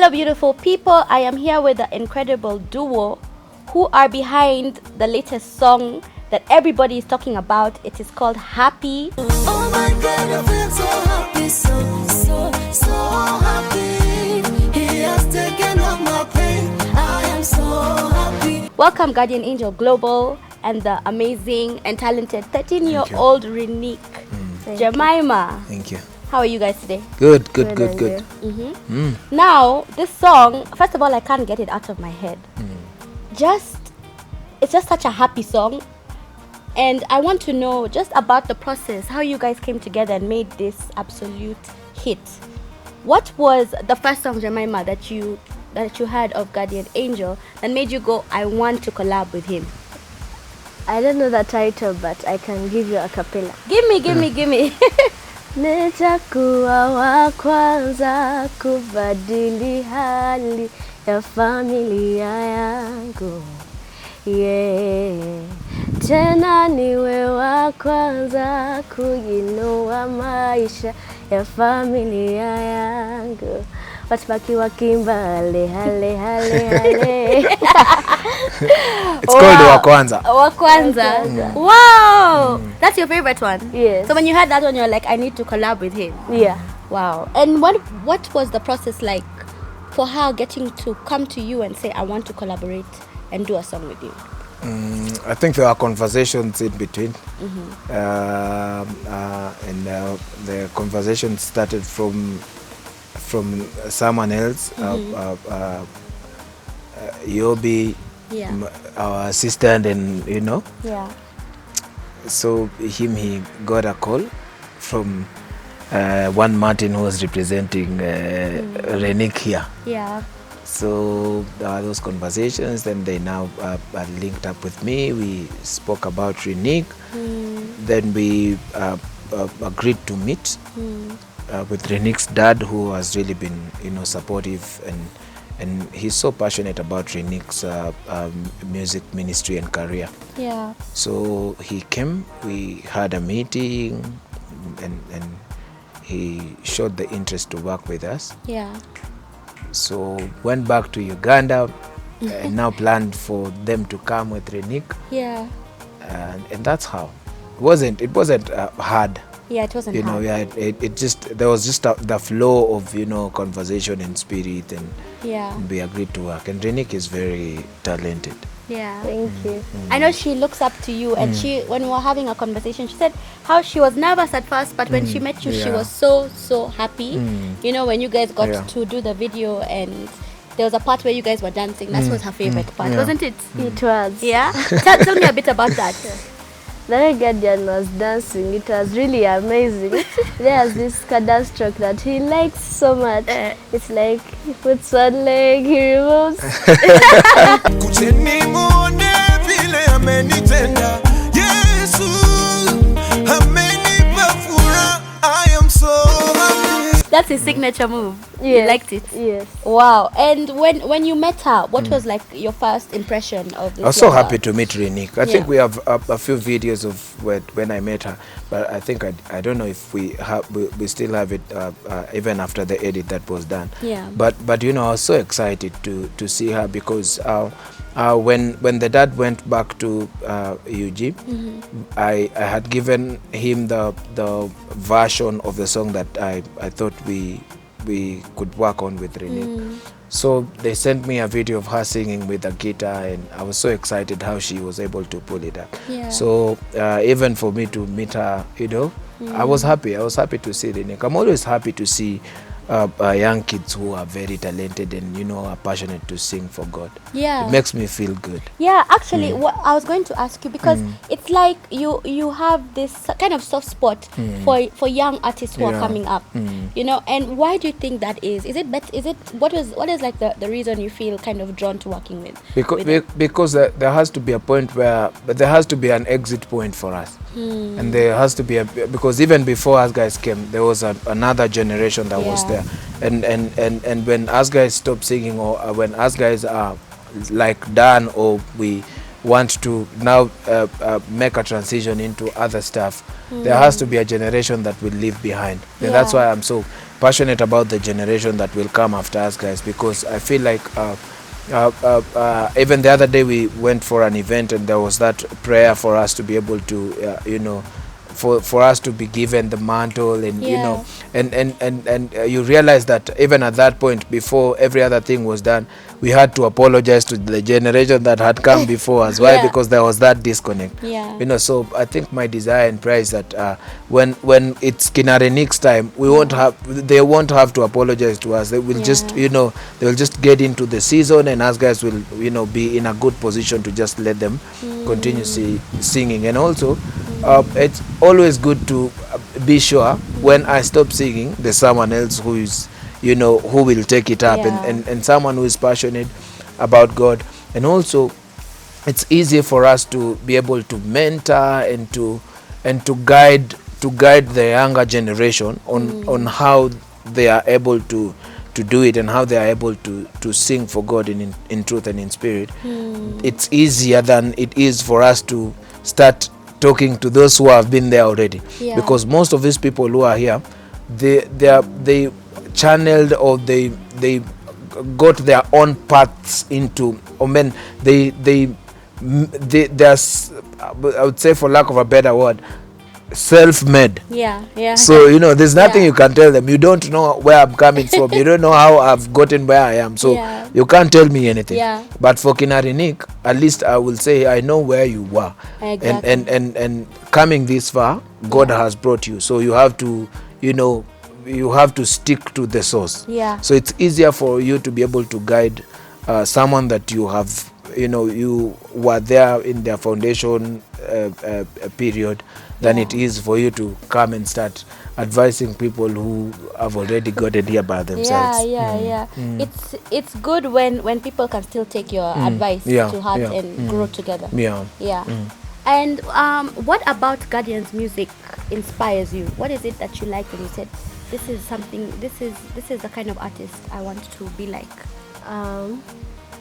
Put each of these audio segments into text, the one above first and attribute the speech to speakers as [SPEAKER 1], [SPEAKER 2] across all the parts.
[SPEAKER 1] Hello, beautiful people. I am here with the incredible duo who are behind the latest song that everybody is talking about. It is called Happy.
[SPEAKER 2] Oh my God, I feel so happy, so happy. He has taken all my pain. I am so happy.
[SPEAKER 1] Welcome, Guardian Angel Global and the amazing and talented 13-year-old Rinic Jemimah.
[SPEAKER 3] Thank you.
[SPEAKER 1] How are you guys today?
[SPEAKER 3] Good.
[SPEAKER 1] Now, this song, first of all, I can't get it out of my head. It's just such a happy song. And I want to know just about the process, how you guys came together and made this absolute hit. What was the first song, Jemimah, that you heard of Guardian Angel that made you go, I want to collab with him?
[SPEAKER 4] I don't know the title, but I can give you a cappella.
[SPEAKER 1] Give me.
[SPEAKER 4] Nitakuwa wa kwanza kubadili hali ya familia yangu. Tena niwe wa kwanza kuinua maisha ya familia yangu. Watubaki wakimba hale.
[SPEAKER 3] It's called Wakwanza.
[SPEAKER 1] Wow. That's your favorite one?
[SPEAKER 4] Yes.
[SPEAKER 1] So when you heard that one, you're like, I need to collab with him.
[SPEAKER 4] Yeah.
[SPEAKER 1] Wow. And what was the process like for her getting to come to you and say, I want to collaborate and do a song with you?
[SPEAKER 3] I think there are conversations in between. The conversation started from someone else, Yobi, our assistant, and so he got a call from one Martin who was representing Rinic here.
[SPEAKER 1] Yeah.
[SPEAKER 3] So those conversations, then they now are linked up with me. We spoke about Rinic. Then we agreed to meet with Rinic's dad, who has really been supportive, and he's so passionate about Rinic's music ministry and career.
[SPEAKER 1] Yeah.
[SPEAKER 3] So he came, we had a meeting, and he showed the interest to work with us.
[SPEAKER 1] Yeah.
[SPEAKER 3] So went back to Uganda and now planned for them to come with Rinic.
[SPEAKER 1] Yeah.
[SPEAKER 3] And that's how. It wasn't hard.
[SPEAKER 1] Yeah, it wasn't hard.
[SPEAKER 3] It just, there was just the flow of conversation and spirit, and we agreed to work. And Rinic is very talented.
[SPEAKER 1] Yeah.
[SPEAKER 4] Thank you.
[SPEAKER 1] I know she looks up to you, and when we were having a conversation, she said how she was nervous at first, but when she met you, she was so happy. When you guys got to do the video, and there was a part where you guys were dancing. That was her favorite part, wasn't it?
[SPEAKER 4] It was.
[SPEAKER 1] Yeah. Tell me a bit about that.
[SPEAKER 4] The Guardian was dancing. It was really amazing. There's this dance stroke that he likes so much. It's like he puts one leg, he removes.
[SPEAKER 1] That's his signature move.
[SPEAKER 4] Yes.
[SPEAKER 1] You liked it?
[SPEAKER 4] Yes.
[SPEAKER 1] Wow. And when you met her, what was like your first impression of this?
[SPEAKER 3] I was so happy to meet Rinic. I think we have a few videos of when I met her, but I think I don't know if we still have it even after the edit that was done.
[SPEAKER 1] Yeah.
[SPEAKER 3] But I was so excited to see her, because when the dad went back to UG, I had given him the version of the song that I thought we could work on with Rinic. So they sent me a video of her singing with a guitar, and I was so excited how she was able to pull it up.
[SPEAKER 1] Yeah.
[SPEAKER 3] So even for me to meet her, I was happy. I was happy to see Rinic. I'm always happy to see young kids who are very talented and are passionate to sing for God.
[SPEAKER 1] Yeah.
[SPEAKER 3] It makes me feel good.
[SPEAKER 1] Yeah, actually, what I was going to ask you, because it's like you have this kind of soft spot for young artists who are coming up, and why do you think that is? Is it what is like the reason you feel kind of drawn to working with?
[SPEAKER 3] Because there has to be a point where there has to be an exit point for us. And there has to be because even before us guys came, there was another generation that was there, and when us guys stop singing, or when us guys are like done, or we want to now make a transition into other stuff, there has to be a generation that will leave behind. And that's why I'm so passionate about the generation that will come after us, guys, because I feel like even the other day we went for an event and there was that prayer for us to be able to for us to be given the mantle, and and you realize that even at that point, before every other thing was done, we had to apologize to the generation that had come before us. Why? Because there was that disconnect. So I think my desire and prayer is that when it's Rinic time, they won't have to apologize to us. They will just they will just get into the season, and us guys will be in a good position to just let them continue singing. And also it's always good to be sure when I stop singing, there's someone else who is who will take it up, and someone who is passionate about God. And also it's easy for us to be able to mentor and to guide the younger generation on how they are able to do it and how they are able to sing for God in truth and in spirit. It's easier than it is for us to start talking to those who have been there already, because most of these people who are here, they channeled, or they got their own paths into, or men they're, I would say, for lack of a better word, self-made. So there's nothing you can tell them. You don't know where I'm coming from. You don't know how I've gotten where I am, so you can't tell me anything. But for Rinic, at least I will say I know where you were. And coming this far, God has brought you, so you have to you have to stick to the source. So it's easier for you to be able to guide someone that you have you were there in their foundation period than it is for you to come and start advising people who have already gotten here by themselves.
[SPEAKER 1] It's good when people can still take your advice to heart and grow together. And what about Guardian's music inspires you? What is it that you like and you said, this is the kind of artist I want to be like?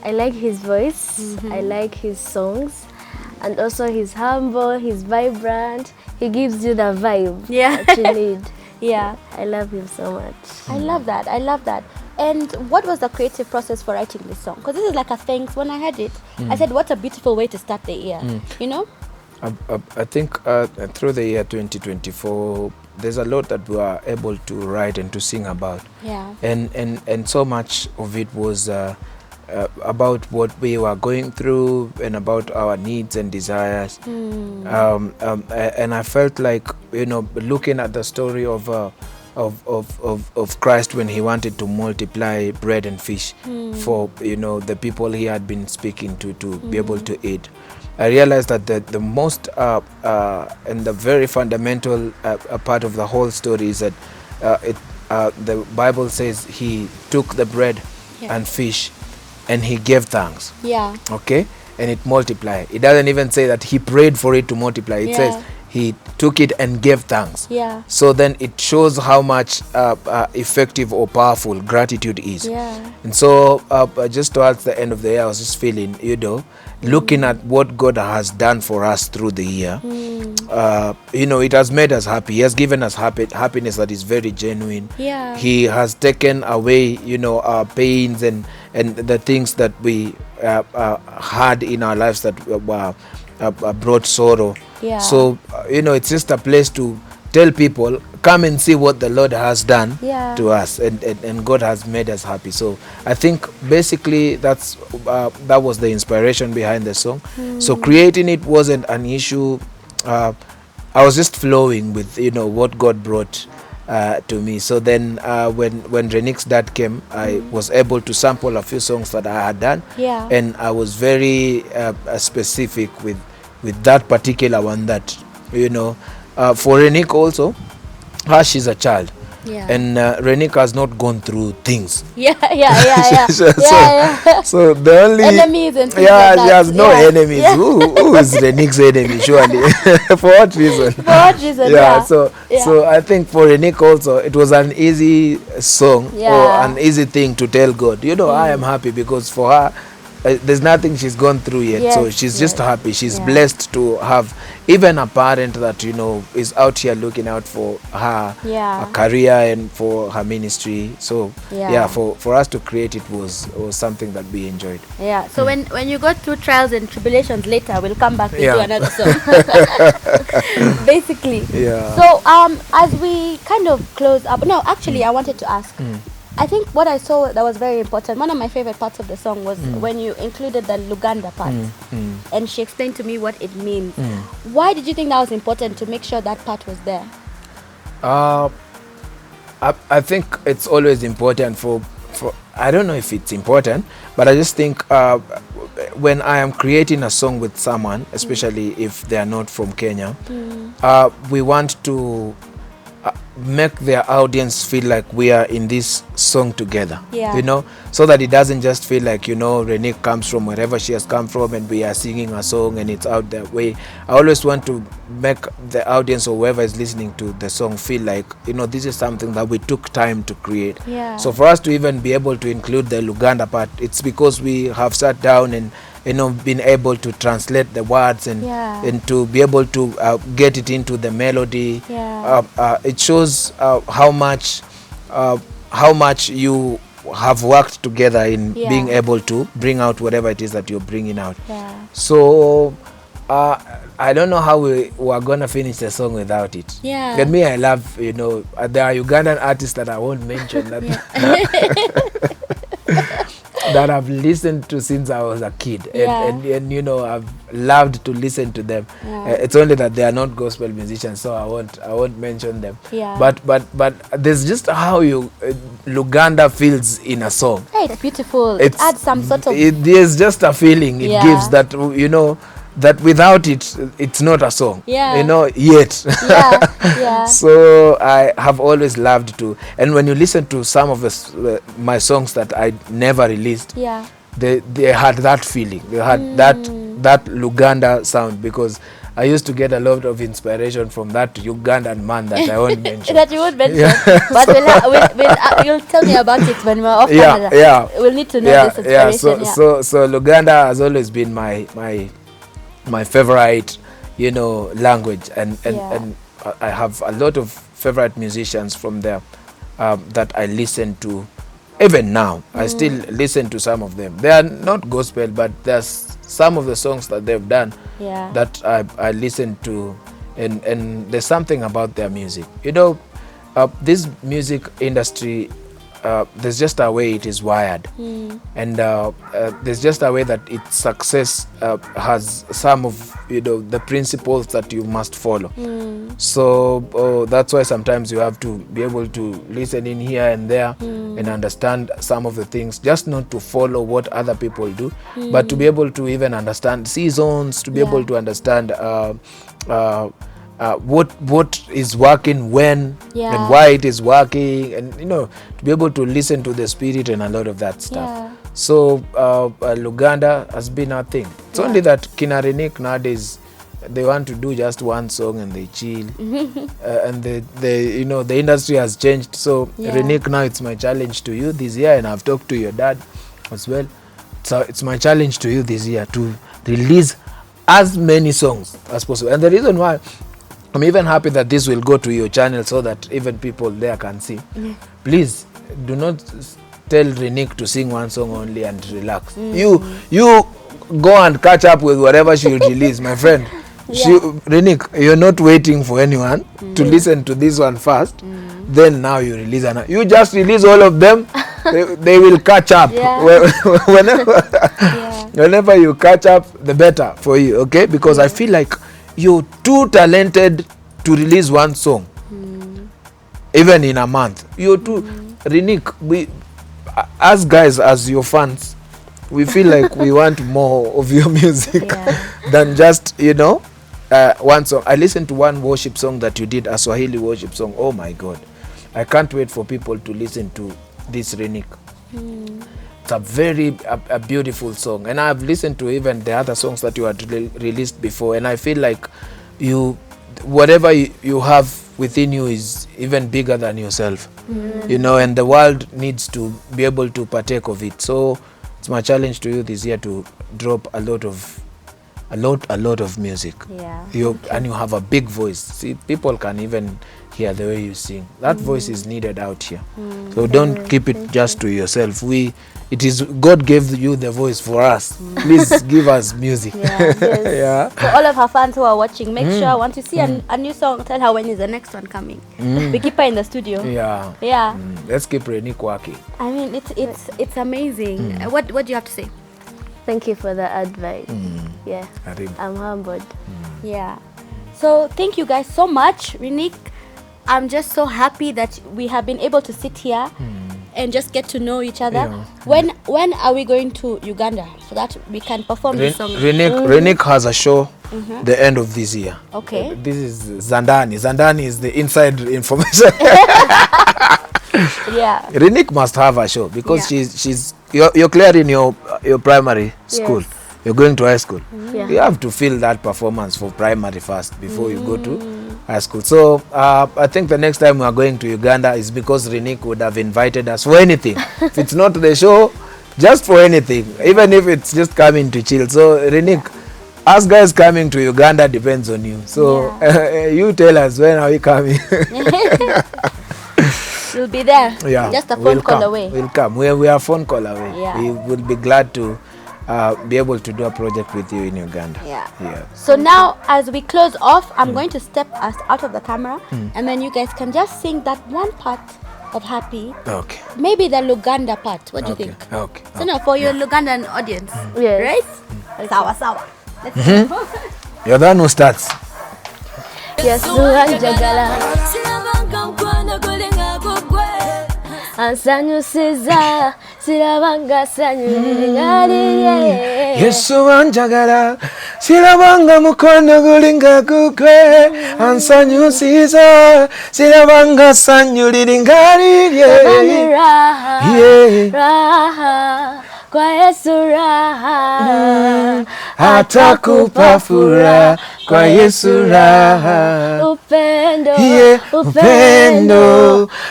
[SPEAKER 4] I like his voice, I like his songs, and also he's humble, he's vibrant, he gives you the vibe that you need. I love him so much.
[SPEAKER 1] I love that. And what was the creative process for writing this song? Because this is like a thanks. When I heard it, I said, what a beautiful way to start the year,
[SPEAKER 3] I think through the year 2024, there's a lot that we are able to write and to sing about. And so much of it was about what we were going through and about our needs and desires. And I felt like, looking at the story of Christ when he wanted to multiply bread and fish for the people he had been speaking to be able to eat. I realized that the most and the very fundamental part of the whole story is that the Bible says he took the bread and fish and he gave thanks. Okay? And it multiplied. It doesn't even say that he prayed for it to multiply. It says he took it and gave thanks. So then it shows how much effective or powerful gratitude is. And so just towards the end of the year, I was just feeling, looking at what God has done for us through the year. It has made us happy. He has given us happiness that is very genuine. He has taken away, our pains and the things that we had in our lives that brought sorrow. So it's just a place to tell people, come and see what the Lord has done to us, and God has made us happy. So I think basically that was the inspiration behind the song. So creating it wasn't an issue. I was just flowing with what God brought to me. So then when Rinic's dad came, I was able to sample a few songs that I had done, and I was very specific with that particular one that for Rinic also, she's a child, and Rinic has not gone through things. So the only
[SPEAKER 1] enemies and things
[SPEAKER 3] she
[SPEAKER 1] like that.
[SPEAKER 3] has no enemies. Who is Rinic's enemy? Surely. For what reason? So I think for Rinic also, it was an easy song or an easy thing to tell God. I am happy because for her, there's nothing she's gone through yet.
[SPEAKER 1] Yes,
[SPEAKER 3] So she's just happy. She's
[SPEAKER 1] yeah.
[SPEAKER 3] blessed to have even a parent that, you know, is out here looking out for her,
[SPEAKER 1] Yeah.
[SPEAKER 3] her career and for her ministry. So
[SPEAKER 1] Yeah.
[SPEAKER 3] for us to create it was something that we enjoyed.
[SPEAKER 1] Yeah. So when you go through trials and tribulations later, we'll come back to
[SPEAKER 3] Yeah.
[SPEAKER 1] do another song. Basically.
[SPEAKER 3] Yeah.
[SPEAKER 1] So as we kind of close up, no, actually, I wanted to ask. I think what I saw that was very important, one of my favorite parts of the song was when you included the Luganda part. And she explained to me what it means. Why did you think that was important to make sure that part was there?
[SPEAKER 3] I think it's always important for I don't know if it's important, but I just think when I am creating a song with someone, especially if they are not from Kenya, we want to make their audience feel like we are in this song together.
[SPEAKER 1] Yeah.
[SPEAKER 3] You know, so that it doesn't just feel like, you know, Rinic comes from wherever she has come from and we are singing a song and it's out that way. I always want to make the audience or whoever is listening to the song feel like, you know, this is something that we took time to create.
[SPEAKER 1] Yeah.
[SPEAKER 3] So for us to even be able to include the Luganda part, it's because we have sat down and, you know, been able to translate the words and to be able to get it into the melody. It shows how much you have worked together in being able to bring out whatever it is that you're bringing out. So I don't know how we are gonna finish the song without it. But me, I love, you know, there are Ugandan artists that I won't mention that that I've listened to since I was a kid, and you know, I've loved to listen to them. It's only that they are not gospel musicians, so I won't mention them. But there's just how you Luganda feels in a song.
[SPEAKER 1] Hey, it's beautiful. It adds some sort of.
[SPEAKER 3] There's just a feeling it gives that, you know, that without it, it's not a song. You know, yet. So I have always loved to, and when you listen to some of my songs that I never released, they had that feeling. They had that Luganda sound, because I used to get a lot of inspiration from that Ugandan man that I won't mention.
[SPEAKER 1] That you won't mention. But you'll tell me about it when we're off camera. We'll need to know this inspiration.
[SPEAKER 3] So Luganda has always been my favorite, you know, language, and I have a lot of favorite musicians from there that I listen to. Even now, I still listen to some of them. They are not gospel, but there's some of the songs that they've done that I listen to, and there's something about their music. You know, this music industry, there's just a way it is wired, and there's just a way that its success has some of, you know, the principles that you must follow. So that's why sometimes you have to be able to listen in here and there and understand some of the things, just not to follow what other people do, but to be able to even understand seasons, to be able to understand what is working when and why it is working, and, you know, to be able to listen to the spirit and a lot of that stuff. So Luganda has been our thing. It's only that Kina Rinic nowadays, they want to do just one song and they chill. And they you know, the industry has changed. So Rinic, now it's my challenge to you this year, and I've talked to your dad as well. So it's my challenge to you this year to release as many songs as possible. And the reason why I'm even happy that this will go to your channel, so that even people there can see. Please do not tell Rinic to sing one song only and relax. You go and catch up with whatever she will release, my friend. Rinic, you're not waiting for anyone to listen to this one first. Then now you release another. You just release all of them. They will catch up. Whenever you catch up, the better for you, okay? Because I feel like you're too talented to release one song, even in a month. You're too Rinic. We, as guys, as your fans, we feel like we want more of your music than just, you know, one song. I listened to one worship song that you did, a Swahili worship song. Oh my God, I can't wait for people to listen to this Rinic. It's a very beautiful song, and I've listened to even the other songs that you had released before, and I feel like whatever you have within you is even bigger than yourself, you know, and the world needs to be able to partake of it. So it's it's my challenge to you this year to drop a lot of music.
[SPEAKER 4] Yeah.
[SPEAKER 3] And you have a big voice. See, people can even hear the way you sing. That voice is needed out here. So don't keep it just to yourself. It is God gave you the voice for us. Please give us music.
[SPEAKER 4] Yeah.
[SPEAKER 1] For all of her fans who are watching, make sure once you see a new song, tell her when is the next one coming. We keep her in the studio.
[SPEAKER 3] Yeah. Let's keep Rinic working.
[SPEAKER 1] I mean, it's amazing. What do you have to say?
[SPEAKER 4] Thank you for the advice. Yeah, I'm humbled.
[SPEAKER 1] Yeah. So thank you guys so much, Rinic. I'm just so happy that we have been able to sit here and just get to know each other. When are we going to Uganda so that we can perform this song?
[SPEAKER 3] Rinic has a show the end of this year.
[SPEAKER 1] Okay.
[SPEAKER 3] This is Zandani. Zandani is the inside information.
[SPEAKER 1] Yeah.
[SPEAKER 3] Rinic must have a show because you're clearing your primary school. You're going to high school. You have to feel that performance for primary first before you go to high school. So I think the next time we are going to Uganda is because Rinic would have invited us for anything. If it's not the show, just for anything, even if it's just coming to chill. So Rinic, us guys coming to Uganda depends on you. So you tell us, when are we coming?
[SPEAKER 1] We'll be there.
[SPEAKER 3] Yeah,
[SPEAKER 1] Just a phone call away.
[SPEAKER 3] We'll come. We are a phone call away.
[SPEAKER 1] Yeah.
[SPEAKER 3] We will be glad to be able to do a project with you in Uganda.
[SPEAKER 1] Yeah. So now, as we close off, I'm going to step us out of the camera, and then you guys can just sing that one part of Happy.
[SPEAKER 3] Okay.
[SPEAKER 1] Maybe the Luganda part. What do you think?
[SPEAKER 3] Okay.
[SPEAKER 1] So now, for your Lugandan audience,
[SPEAKER 4] Yes.
[SPEAKER 1] right? Sawa. Let's go.
[SPEAKER 3] You're the one who starts.
[SPEAKER 4] Yesu anjagala ansanyusiza sirabanga sanyuliringalire
[SPEAKER 3] Yesu anjagala sirabanga mukono gulinga gugwe ansanyusiza sirabanga sanyuliringalire
[SPEAKER 4] raha kwa Yesu raha
[SPEAKER 3] atakupa furaha kwa Yesu raha upendo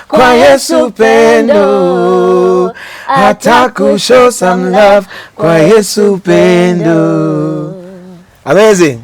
[SPEAKER 3] kwa Yesu upendo atakushow some love kwa Yesu upendo. Amazing.